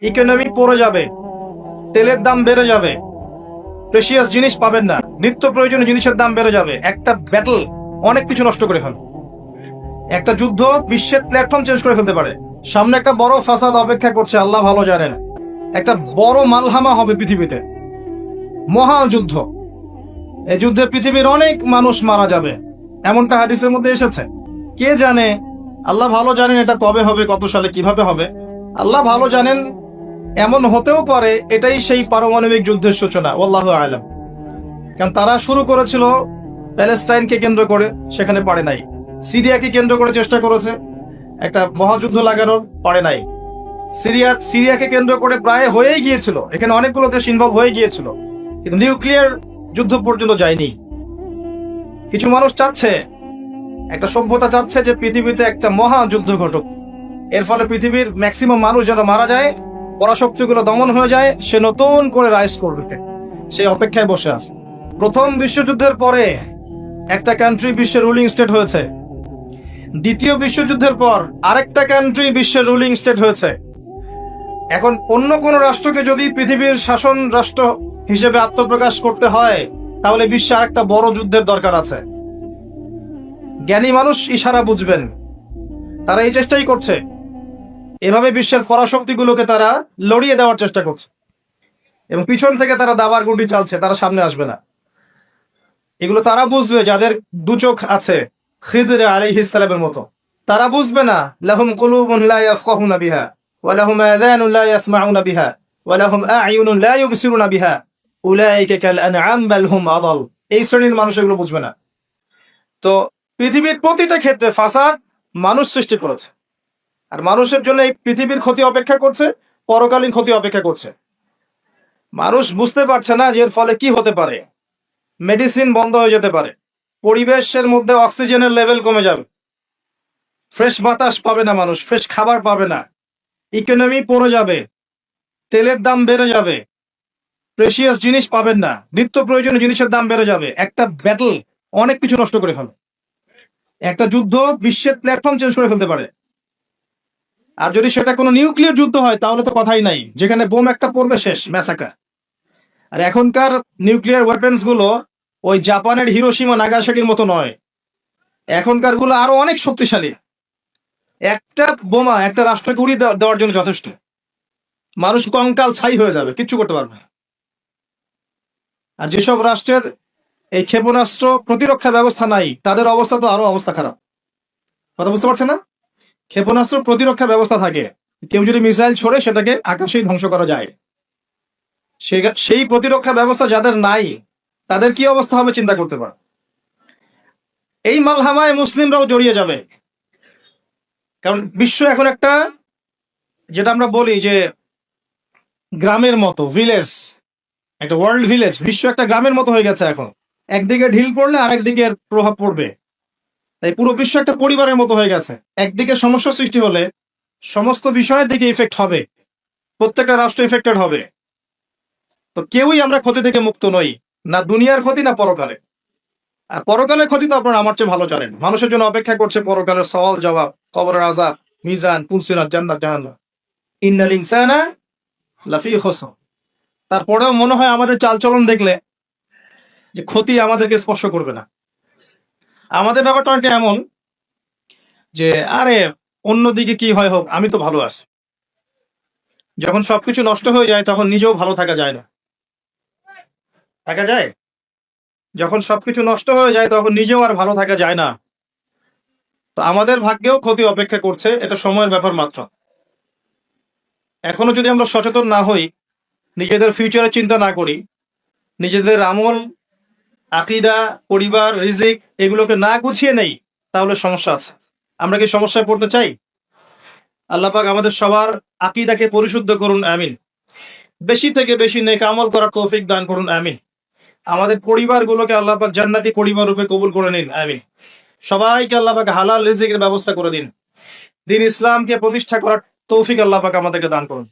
Economy পড়ে যাবে, তেলের দাম বেড়ে যাবে, প্রেশিয়াস জিনিস পাবেন না, নিত্য প্রয়োজনীয় জিনিসের দাম বেড়ে যাবে। একটা ব্যাটল অনেক কিছু নষ্ট করে ফেলে। একটা যুদ্ধ বিশ্বের প্ল্যাটফর্ম চেঞ্জ করে ফেলতে পারে। সামনে একটা বড় ফাসাদ অপেক্ষা করছে, আল্লাহ ভালো জানেন। একটা বড় মালহামা হবে পৃথিবীতে, মহাযুদ্ধ। এই যুদ্ধে পৃথিবীর অনেক মানুষ মারা যাবে, এমনটা হাদিসের মধ্যে এসেছে। কে জানে, আল্লাহ ভালো জানেন এটা কবে হবে, কত সালে, কিভাবে হবে, আল্লাহ ভালো জানেন। এমন হতেও পারে এটাই সেই পারমাণবিক যুদ্ধের সূচনা, আল্লাহু আ'লাম। কারণ তারা শুরু করেছিল প্যালেস্টাইনকে কেন্দ্র করে, সেখানে পারে নাই। সিরিয়াকে কেন্দ্র করে চেষ্টা করেছে একটা মহাযুদ্ধ লাগানোর, পারে নাই। সিরিয়াকে কেন্দ্র করে প্রায় হয়েই গিয়েছিল, এখানে অনেকগুলো দেশ ইনভলভ হয়ে গিয়েছিল, কিন্তু নিউক্লিয়ার যুদ্ধ পর্যন্ত যায়নি। কিছু মানুষ চাচ্ছে, একটা সভ্যতা চাচ্ছে যে পৃথিবীতে একটা মহাযুদ্ধ ঘটুক, এর ফলে পৃথিবীর ম্যাক্সিমাম মানুষ যেন মারা যায়, পরাশক্তিগুলো দমন হয়ে যায়, সে নতুন করে রাইজ করবে, সে অপেক্ষায় বসে আছে। প্রথম বিশ্বযুদ্ধের পরে একটা কান্ট্রি বিশ্বের রুলিং স্টেট হয়েছে, দ্বিতীয় বিশ্বযুদ্ধের পর আরেকটা কান্ট্রি বিশ্বের রুলিং স্টেট হয়েছে। এখন অন্য কোন রাষ্ট্রকে যদি পৃথিবীর শাসন রাষ্ট্র হিসেবে আত্মপ্রকাশ করতে হয়, তাহলে বিশ্বে আরেকটা বড় যুদ্ধের দরকার আছে। জ্ঞানী মানুষ ইশারা বুঝবেন, তারা এই চেষ্টাই করছে। এভাবে বিশ্বের পরাশক্তিগুলোকে তারা লড়িয়ে দেওয়ার চেষ্টা করছে, এবং পিছন থেকে তারা দাবার গুন্ডি চালছে, তারা সামনে আসবে না। এগুলো তারা বুঝবে যাদের দু চোখ আছে, খিদর আলাইহিস সালামের মতো। তারা বুঝবে না, লাহুম কুলুবুন লা ইয়াফকাহুনা বিহা ওয়া লাহুম আযানুন লা ইয়াসমাউনা বিহা ওয়া লাহুম আ'য়ুনুন লা ইউবসিরুনা বিহা উলাইকা কাল আনআম বাল হুম আদাল। এই শ্রেণীর মানুষ এগুলো বুঝবে না। তো পৃথিবীর প্রতিটা ক্ষেত্রে ফাসাদ মানুষ সৃষ্টি করেছে, আর মানুষের জন্য এই পৃথিবীর ক্ষতি অপেক্ষা করছে, পরকালীন ক্ষতি অপেক্ষা করছে। মানুষ বুঝতে পারছে না যে এর ফলে কি হতে পারে। মেডিসিন বন্ধ হয়ে যেতে পারে, পরিবেশের মধ্যে অক্সিজেনের লেভেল কমে যাবে, ফ্রেশ বাতাস পাবে না মানুষ, ফ্রেশ খাবার পাবে না, ইকোনমি পড়ে যাবে, তেলের দাম বেড়ে যাবে, প্রেশিয়াস জিনিস পাবেন না, নিত্য প্রয়োজনীয় জিনিসের দাম বেড়ে যাবে। একটা ব্যাটল অনেক কিছু নষ্ট করে ফেলে। একটা যুদ্ধ বিশ্বের প্ল্যাটফর্ম চেঞ্জ করে ফেলতে পারে। আর যদি সেটা কোনো নিউক্লিয়ার যুদ্ধ হয়, তাহলে তো কথাই নাই, যেখানে বোম একটা পড়বে, শেষ, ম্যাসাকার। আর এখনকার নিউক্লিয়ার ওয়েপন্স গুলো ওই জাপানের হিরোশিমা নাগাসাকির মতো নয়, এখনকার গুলো আরো অনেক শক্তিশালী। একটা বোমা একটা রাষ্ট্রকে উড়িয়ে দেওয়ার জন্য যথেষ্ট। মানুষ কঙ্কাল ছাই হয়ে যাবে, কিচ্ছু করতে পারবে না। আর যেসব রাষ্ট্রের এই ক্ষেপণাস্ত্র প্রতিরক্ষা ব্যবস্থা নাই, তাদের অবস্থা তো আরো অবস্থা খারাপ। কথা বুঝতে পারছে না? ক্ষেপণাস্ত্র প্রতিরক্ষা ব্যবস্থা থাকে, কেউ যদি মিসাইল ছোড়ে সেটাকে আকাশেই ধ্বংস করা যায়। সেই প্রতিরক্ষা ব্যবস্থা যাদের নাই, তাদের কি অবস্থা হবে চিন্তা করতে পারে। এই মালহামায় মুসলিমরাও জড়িয়ে যাবে, কারণ বিশ্ব এখন একটা, যেটা আমরা বলি যে গ্রামের মতো, ভিলেজ, একটা ওয়ার্ল্ড ভিলেজ, বিশ্ব একটা গ্রামের মতো হয়ে গেছে এখন। একদিকে ঢিল পড়লে আরেকদিকে এর প্রভাব পড়বে। তাই পুরো বিশ্ব একটা পরিবারের মতো হয়ে গেছে। একদিকে সমস্যা সৃষ্টি হলে সমস্ত বিষয়ের দিকে ইফেক্ট হবে, প্রত্যেকটা রাষ্ট্র ইফেক্টেড হবে। তো কেউই আমরা ক্ষতি থেকে মুক্ত নই, না দুনিয়ার ক্ষতি না পরকালে। আর পরকালের ক্ষতি তো আপনারা আমার চেয়ে ভালো জানেন। মানুষের জন্য অপেক্ষা করছে পরকালের সওয়াল জবাব, কবরের আযাব, মিজান, পুলসিরাত, জান্নাত, জাহান্নাম। ইন্নাল ইনসানা লাফি খুসর। তারপরেও মনে হয় আমাদের চালচলন দেখলে যে ক্ষতি আমাদেরকে স্পর্শ করবে না। আমাদের ব্যাপারটা অনেকটা এমন যে আরে অন্যদিকে কি হয় হোক, আমি তো ভালো আছি। যখন সবকিছু নষ্ট হয়ে যায় তখন নিজেও ভালো থাকা যায় না। থাকা যায়? যখন সবকিছু নষ্ট হয়ে যায় তখন নিজেও আর ভালো থাকা যায় না। তো আমাদের ভাগ্যেও ক্ষতি অপেক্ষা করছে, এটা সময়ের ব্যাপার মাত্র। এখনো যদি আমরা সচেতন না হই, নিজেদের ফিউচারের চিন্তা না করি, নিজেদের আমল, আকীদা, পরিবার, রিজিক এগুলোকে না গুছিয়ে নেই, তাহলে সমস্যা আছে। আমরা কি সমস্যায় পড়তে চাই? আল্লাহ পাক আমাদের সবার আকীদাকে পরিশুদ্ধ করুন, আমিন। বেশি থেকে বেশি নেক আমল করার তৌফিক দান করুন, আমিন। আমাদের পরিবারগুলোকে আল্লাহ পাক জান্নাতি পরিবার রূপে কবুল করে নিন, আমিন। সবাইকে আল্লাহ পাক হালাল রিজিকের ব্যবস্থা করে দিন। দ্বীন ইসলামকে প্রতিষ্ঠা করার তৌফিক আল্লাহ পাক আমাদেরকে দান করুন।